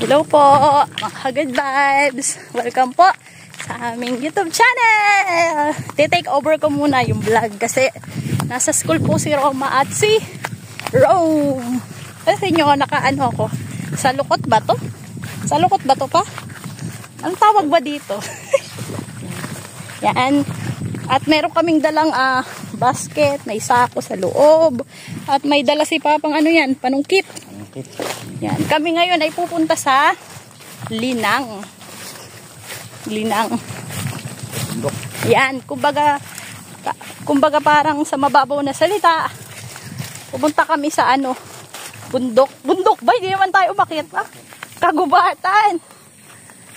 Hello po, mga good vibes. Welcome po sa aming YouTube channel. Take over ko muna yung vlog kasi nasa school po si Roma at si Rome. Kasi nyo, nakaano ako. Sa lukot ba to? Sa lukot ba to pa? Ang tawag ba dito? Yan. At meron kaming dalang basket, may sako sa loob. At may dala si Papang ano yan, panungkit. Yan. Kami ngayon ay pupunta sa Linang. Yan. Kumbaga parang sa mababaw na salita. Pupunta kami sa ano, bundok. Bundok ba? Hindi naman tayo umakyat pa. Kagubatan.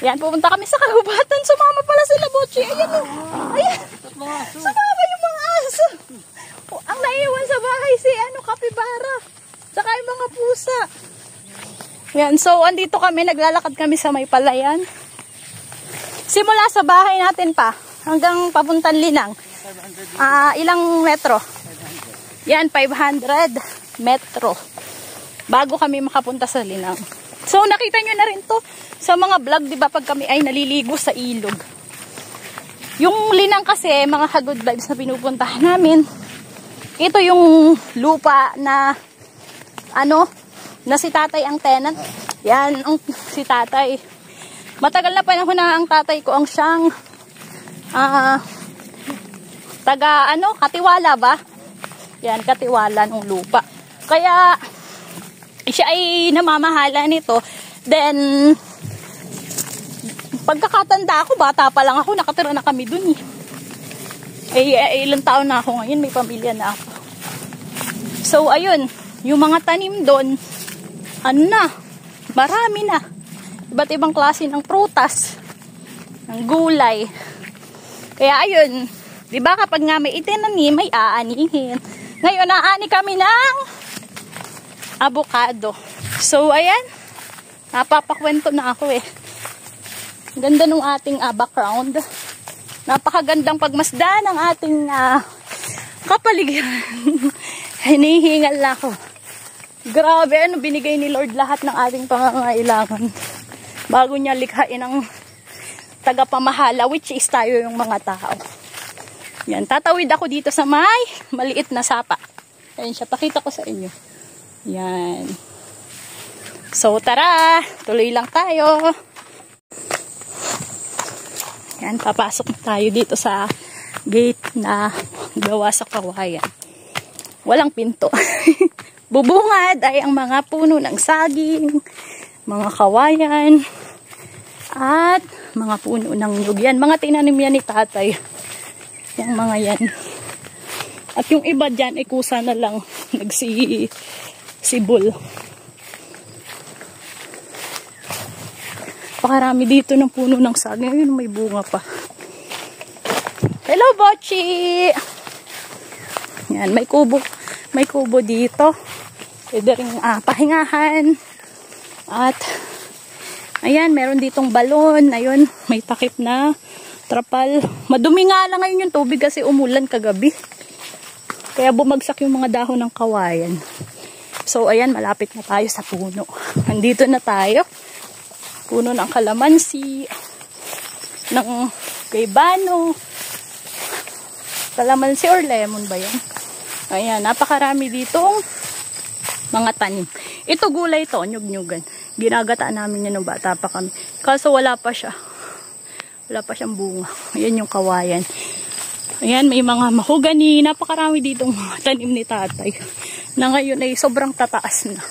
Yan. Pupunta kami sa Kagubatan. Sumama pala sila, Bochi. Ayan o. Ayan. Sumama yung mga aso. Ang naiwan sa bahay si kapibara. Saka yung mga pusa. Yan, so andito kami, naglalakad kami sa may palayan. Simula sa bahay natin pa, hanggang papuntang Linang. Ilang metro? 500. Yan, 500 metro. Bago kami makapunta sa Linang. So nakita nyo na rin to sa mga vlog, di ba, pag kami ay naliligo sa ilog. Yung Linang kasi, mga ka-good vibes na pinupuntahan namin, ito yung lupa na na si tatay ang tenant. Yan, si tatay. Matagal na panahon na ang tatay ko ang siyang katiwala ba? Yan, katiwala ng lupa. Kaya siya ay namamahala nito. Then pagkakatanda ako, bata pa lang ako, nakatira na kami dun ilang taon na ako ngayon, may pamilya na ako. So ayun, yung mga tanim doon, marami na. Iba't ibang klase ng prutas, ng gulay. Kaya ayun, di ba kapag nga may itinanim, may aanihin. Ngayon, aani kami ng avocado. So ayan, napapakwento na ako Ganda nung ating background. Napakagandang pagmasdan ng ating kapaligiran. Hinihingal na ako. Grabe, binigay ni Lord lahat ng ating pangangailangan bago niya likhain ang tagapamahala, which is tayo yung mga tao. Yan, tatawid ako dito sa may maliit na sapa. Ayan siya, pakita ko sa inyo. Yan. So tara, tuloy lang tayo. Yan, papasok na tayo dito sa gate na gawa sa kawayan. Walang pinto. Bubungad ay ang mga puno ng saging, mga kawayan, at mga puno ng nyug. Yan, mga tinanim yan ni tatay. Yung mga yan. At yung iba dyan, kusa na lang nagsibol. Pakarami dito ng puno ng saging. Ayun, may bunga pa. Hello, Bochi! Yan, may kubo dito. Pwede rin pahingahan. At ayan, meron ditong balon. Ayun, may takip na trapal. Madumi nga lang ngayon yung tubig kasi umulan kagabi. Kaya bumagsak yung mga dahon ng kawayan. So ayan, malapit na tayo sa puno. Nandito na tayo. Puno ng kalamansi, ng gaybano. Kalamansi or lemon ba yan? Ayan, napakarami ditong mga tanim. Ito gulay to, nyug-nyugan. Ginagataan namin yan nung bata pa kami. Kaso wala pa siya. Wala pa siyang bunga. Ayan yung kawayan. Ayan, may mga mahogani. Napakarami ditong mga tanim ni tatay. Na ngayon ay sobrang tataas na.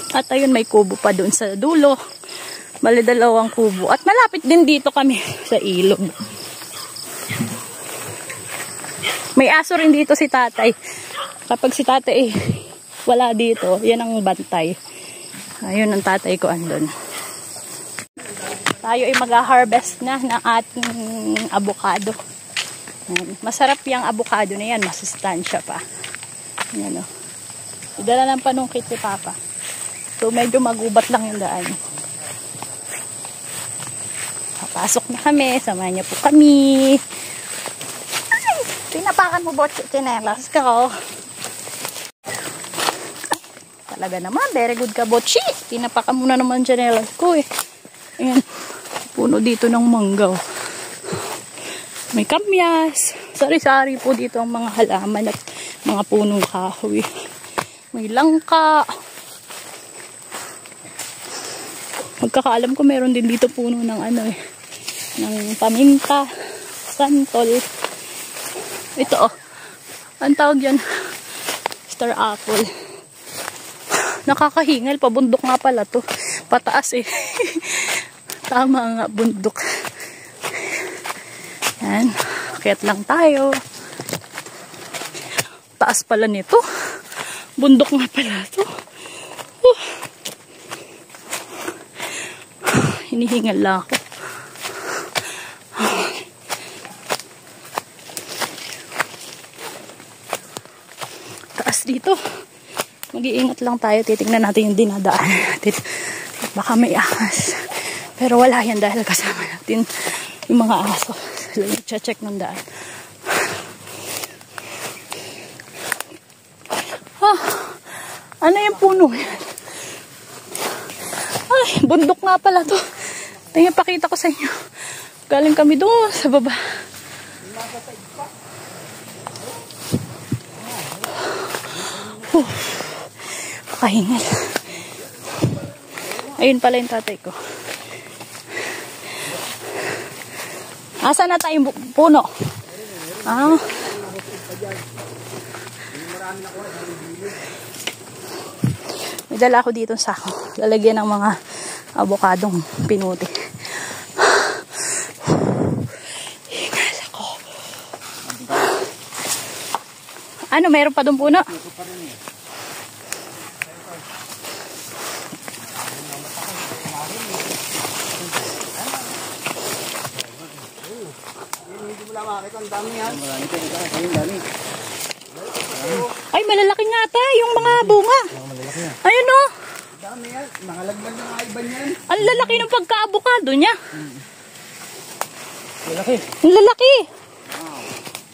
At ayun, may kubo pa doon sa dulo. Bali, 2 kubo. At malapit din dito kami sa ilog. May aso rin dito si tatay. Kapag si tatay wala dito, yan ang bantay. Ayun ang tatay ko andun. Tayo ay mag-harvest na ng ating avocado. Masarap yung avocado na yan. Masustansya pa. Yan o. Idala ng panungkit si Papa. So medyo magubat lang yung daan. Papasok na kami. Samahan niyo po kami. Ay! Pinapakan mo, Bochi. Chinelas ka. Talaga naman, very good ka, Botchi. Tinapa ka muna naman chanelas ko eh. Ayan, puno dito ng manggaw. May kamyas. Sari-sari po dito ang mga halaman at mga punong kahoy. May langka. Magkakaalam ko meron din dito puno ng ano eh. Ng paminta. Santol. Ito oh. Ang tawag yan? Star apple. Nakakahingal. Pabundok nga pala to. Pataas eh. Tama nga, bundok. Yan. Akyat lang tayo. Taas pala nito. Bundok nga pala to. Hinihingal lang ako. Taas dito. Mag-iingat lang tayo. Titignan natin yung dinadaan natin. Baka may ahas. Pero wala yan dahil kasama natin yung mga aso. Sila yung check ng daan. Ano yung puno yan? Ay, bundok nga pala to. Tingnan, pakita ko sa inyo. Galing kami doon sa baba. Pakahingal. Ayun pala yung tatay ko. Asa na tayong puno? Ah. May dala ako dito sa sako. Lalagyan ng mga avocadong pinuti. Hingal ako. Ano, meron pa doon puno? Ay, malalaki nga ta yung mga bunga. Ayun o. Dami yan. Makalaglag na nga iba niyan. Ang lalaki ng pagka-avocado niya. Lalaki. Ang lalaki.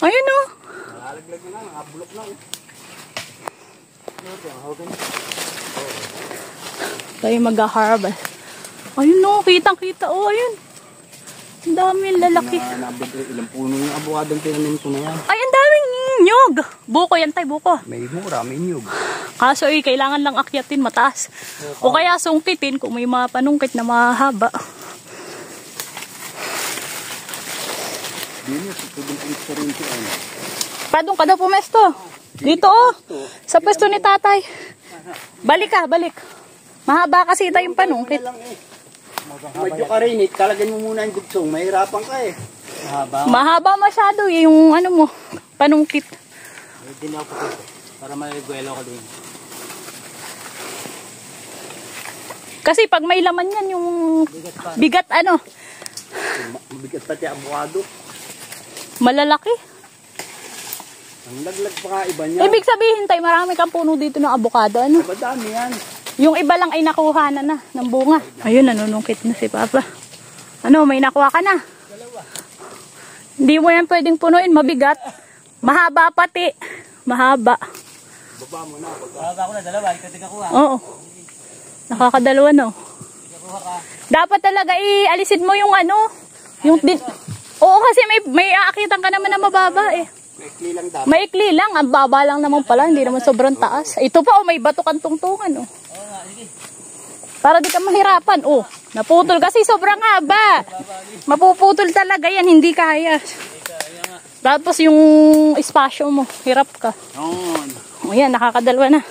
Ayun o. Malalaglag na nga. Nakabulok na. Tayo mag-harvest. Ayun o. Kitang-kita o. Ayun. Ang dami, lalaki. Ilang puno yung avocado ang tinanim ko na yan. Ay, ang daming nyog. Buko yan tayo, buko. May mura, may niyog. Kaso kailangan lang akyatin mataas. O kaya sungkitin kung may mga panungkit na mahaba. Padong ka daw pumesto. Dito oh. Sa pwesto ni tatay. Balik ka, balik. Mahaba kasi tayong panungkit. Medyo karinit, talagyan mo muna yung dugsong. Mahirapan ka eh. Mahaba. Mahaba masyado yung ano mo, panungkit. Hindi na ako para maliguelo ko din. Kasi pag may laman yan yung bigat ano. Mabigat pati avocado. Malalaki. Ang laglag pa nga iba niya. Ibig sabihin tayo, marami kang puno dito ng avocado. Ano? Madami yan. Yung iba lang ay nakuha na ng bunga. Ayun, nanunungkit na si Papa. Ano, may nakuha ka na? Hindi mo yan pwedeng punuin, mabigat. Mahaba pati. Mahaba. Baba mo na. Baba ko na, dalawa. Ikaw din nakuha. Oo. Nakakadalawa, no? Dapat talaga alisin mo yung ano. Yung Oo, kasi may aakitan ka naman na mababa eh. Maikli lang dapat. Maikli lang. Ang baba lang naman pala. Hindi naman sobrang taas. Ito pa, may bato kang tungtungan, oh. Para di ka mahirapan. Oh, naputol kasi sobrang haba. Mapuputol talaga yan, hindi kaya. Tapos yung espasyo mo, hirap ka. O yan, nakakadalwa na.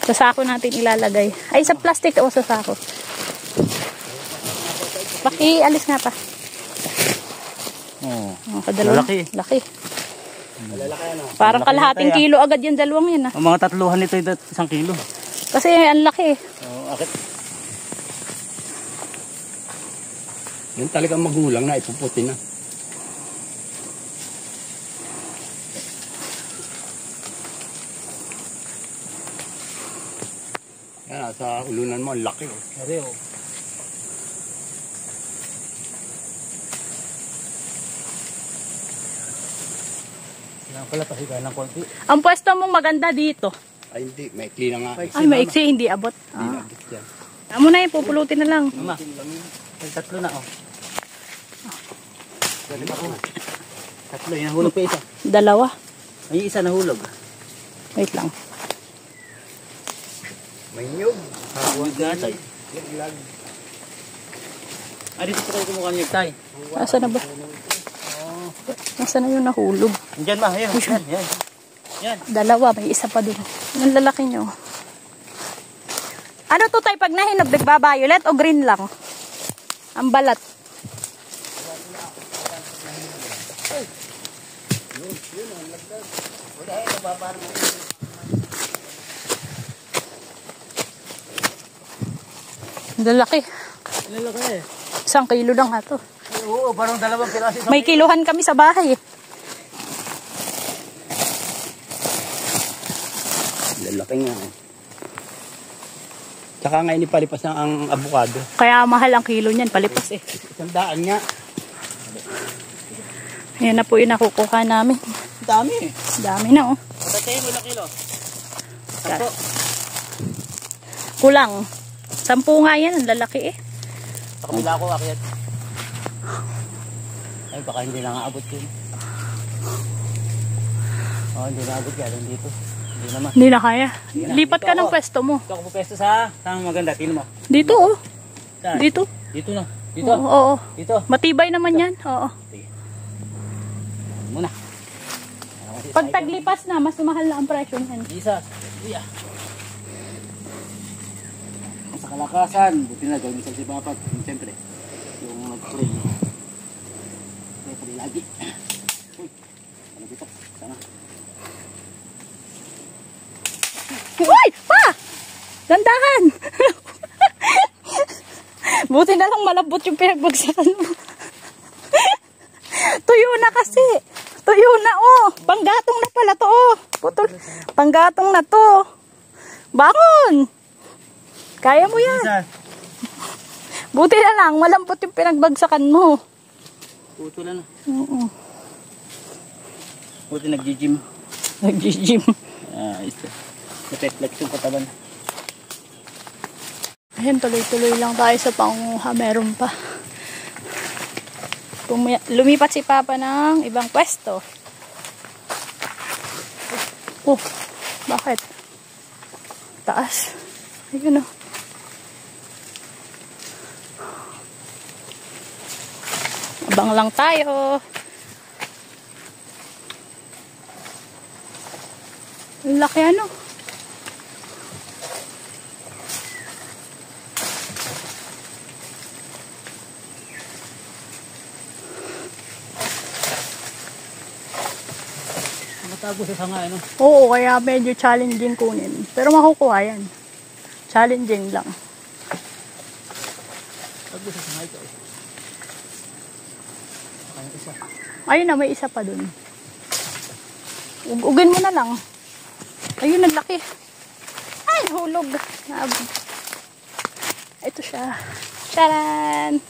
Sa sako natin ilalagay. Ay, sa plastic o sa sako. Paki-alis nga pa. Kadalawa. Laki. Parang kalahating kilo agad yung dalawang yan. Ang mga tatluhan nito ay 1 kilo. Kasi ang laki. Akit. Yan talagang magulang na, ipuputi na. Yan, sa ulunan mo, ang laki. Oh. Yan pala, pasigahan ng konti. Ang pwesto mong maganda dito. Ay hindi, maikli na nga. Ay, maiksi, hindi abot. Hindi na abot yan. Amo na pupulutin na lang. Mama, tatlo na, oh. Tatlo, yung nahulog pa isa. Dalawa. May isa nahulog. Wait lang. May nyug. Huwag gatay. Laglag. Ah, dito po kayo kumuha ng tay. Nasaan na ba? Nasaan na yung nahulog? Diyan ba? Ayan, yan, yan. Yan. Dalawa, may isa pa dun. Yung lalaki nyo. Ano to tayo pag nahinog, nagba-violet o green lang? Ang balat. Lalaki. Lalaki eh. 1 kilo lang nga to. Oo, parang 2 piraso. May kiluhan kami sa bahay eh. Lalaki nga. Tsaka nga inipalipas na ang avocado. Kaya mahal ang kilo niyan, palipas eh. 100 nga. Ayan na po yung nakukuha namin. Dami eh. Dami na oh. Patatayin mo ilang kilo. Yan. 10. Kulang. 10 nga yan, ang lalaki eh. Sa kabila ko, akyat. Ay, baka hindi na nga abot yun. Oo, hindi na abot yan. Dito. Hindi naman. Hindi na kaya. Lipat ka ng pwesto mo. Ito ako pupesto sa maganda. Tingnan mo. Dito oh. Saan? Dito. Dito na. Dito. Oo, oo. Dito. Matibay naman yan. Oo. Sige. Muna. Pag taglipas na, mas mahal na ang presyo niyan. Isa. Iya. Sa kalakasan, buti na gawin sa sipapat. Siyempre, yung nag-pray. Pray lagi. Uy, ano dito? Sana. Uy! Pa! Dandahan! Buti na lang malambot yung pinagbagsakan mo. Tuyo na kasi. Tuyo na oh. Panggatong na pala to oh. Putol. Panggatong na to. Bangon! Kaya mo yan. Isa. Buti na lang malambot yung pinagbagsakan mo. Putulan na. Oo. Buti nag-gym. Nag-gym. Ah, ito. Nag-flex yung katawan. Ayan, tuloy-tuloy lang tayo sa panguha. Meron pa. Lumipat si Papa ng ibang pwesto. Oh, bakit? Taas. Ayun oh. Abang lang tayo. Ang laki ano. Matago sa sanga, ano? Oo, kaya medyo challenging kunin. Pero makukuha yan. Challenging lang. Tago sa sanga ito. Kaya isa. Ayun na, may isa pa dun. Ugin mo na lang. Ayun, ang laki. Ay, hulog. Ito siya. Charan!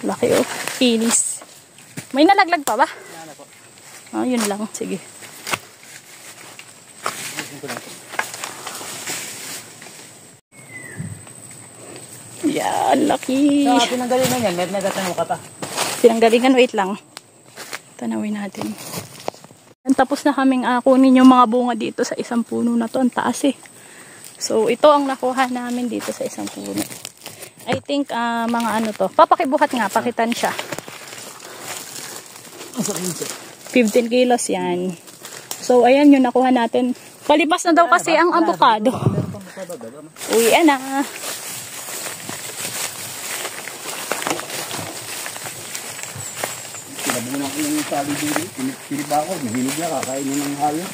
Laki oh. Kinis. May nalaglag pa ba? Yan po. Oh, yun lang. Sige. Yan, laki. Sa pinanggalingan yan, meron nagtatanong ka pa. Pinanggalingan, wait lang. Tanawin natin. Tapos na kaming kunin yung mga bunga dito sa isang puno na to. Ang taas eh. So, ito ang nakuha namin dito sa isang puno. I think, mga ano to. Papakibuhat nga, pakitan siya. 15 kilos yan. So, ayan yung nakuha natin. Palipas na daw kasi ang avocado. Uwi na. Sinabunan ko yung sali dito. Pinip ako. Mahilig na kakainin ng hayo.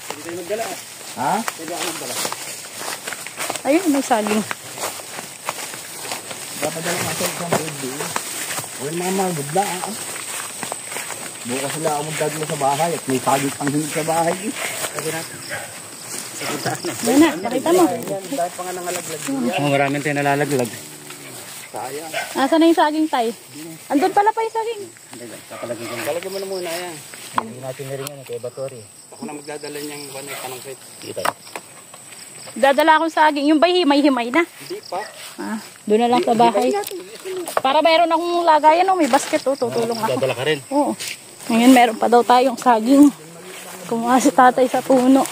Hindi tayo magdala eh. Ha? Pwede ako magdala. Ayun, may saging. Papadala nga sa isang birthday. Huwag mga magudla. Bukas sila ako magdadala sa bahay at may saging pang hinog sa bahay. Pwede natin. Sa puntaan na. Yan na, pakita mo. Dahil pa nga nangalaglag. Oh, maraming tayo nalalaglag. sayang. Nasaan na yung saging tay? Andun pala pa yung saging. Kapalagin ko. Talagyan mo na muna yan. Hindi natin na rin yan, kay Batori. Ako na magdadala niyang panangkit. Kita. Dadala akong saging. Yung bay himay-himay na. Hindi pa. Ah, doon na lang sa bahay. Para mayroon akong lagayan, oh, may basket, oh, tutulong ako. Dadala ka rin. Oo. Ngayon meron pa daw tayong saging. Kumuha si tatay sa puno.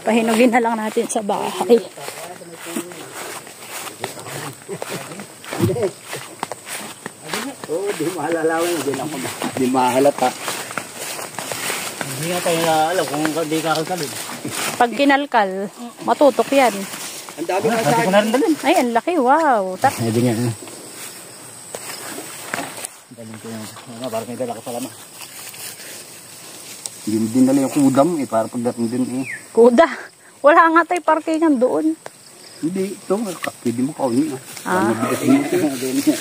Pahinugin na lang natin sa bahay. Oo, di mahalalawan. Di mahalata. Hindi nga tayo alam kung hindi kakalkalin. Pag kinalkal, matutok yan. Ang dami nga Hindi ko na rin dalhin. Ay, ang laki. Wow. Hindi nga. Dalhin ko yung, parang may dala ko sa lama. Hindi din dala yung kudam eh, para pagdating din eh. Kuda. Wala nga tayo parkingan doon. Hindi, ito, pwede mo kaunin ah. Ah. Dito.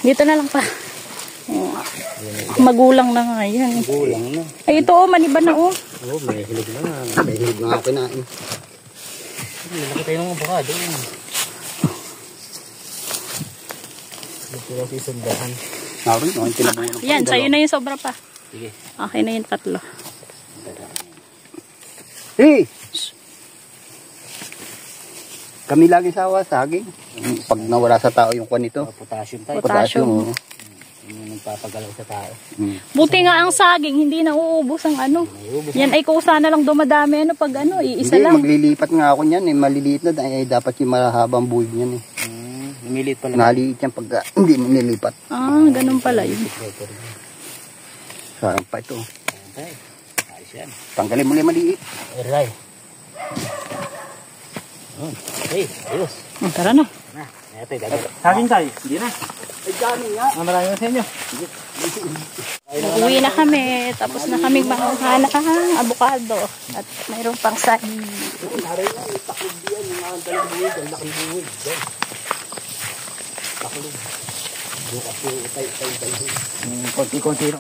Dito na lang pa. Oh. Magulang na nga yan. Kulang na. Ay, ito, oh, maniba na, oh. Oo, may hilig na nga. May hilig na ako kinain. Laki tayo ng abukado. Hindi ko lang sisundahan. Naroon, no? Tinabunan ko. Yan, sa'yo na yung sobra pa. Sige. Okay na yung tatlo. Eh! Kami lagi sa saging. Pag nawala sa tao yung kwan nito. Potassium tayo. Potassium. Oo. Yung nagpapagalaw sa tao. Buti nga ang saging, hindi na uubos ang ano. Yan ay kusa na lang dumadami, ano, pag ano, iisa Hindi, lang. maglilipat nga ako niyan eh. Maliliit na dahil dapat yung mahabang buhay niyan eh. Lumilit pala. Naliit yan pag hindi nililipat. Ah, ganun pala yun. Sarang pa ito. Okay. Ayos yan. Tanggalin mo lang maliit. Aray. Okay, ayos. Tara na. Ito, gagawin. Saging tayo. Hindi na. Ay, dami nga. Marami na sa inyo. Uwi na kami. Tapos na kaming makuha na abukado. At mayroon pang saging. Naray nga, may taklog diyan. Yung mga dalang buhay, ang laking buhay. Taklog. Bukas yung itay-itay-itay. Konti-konti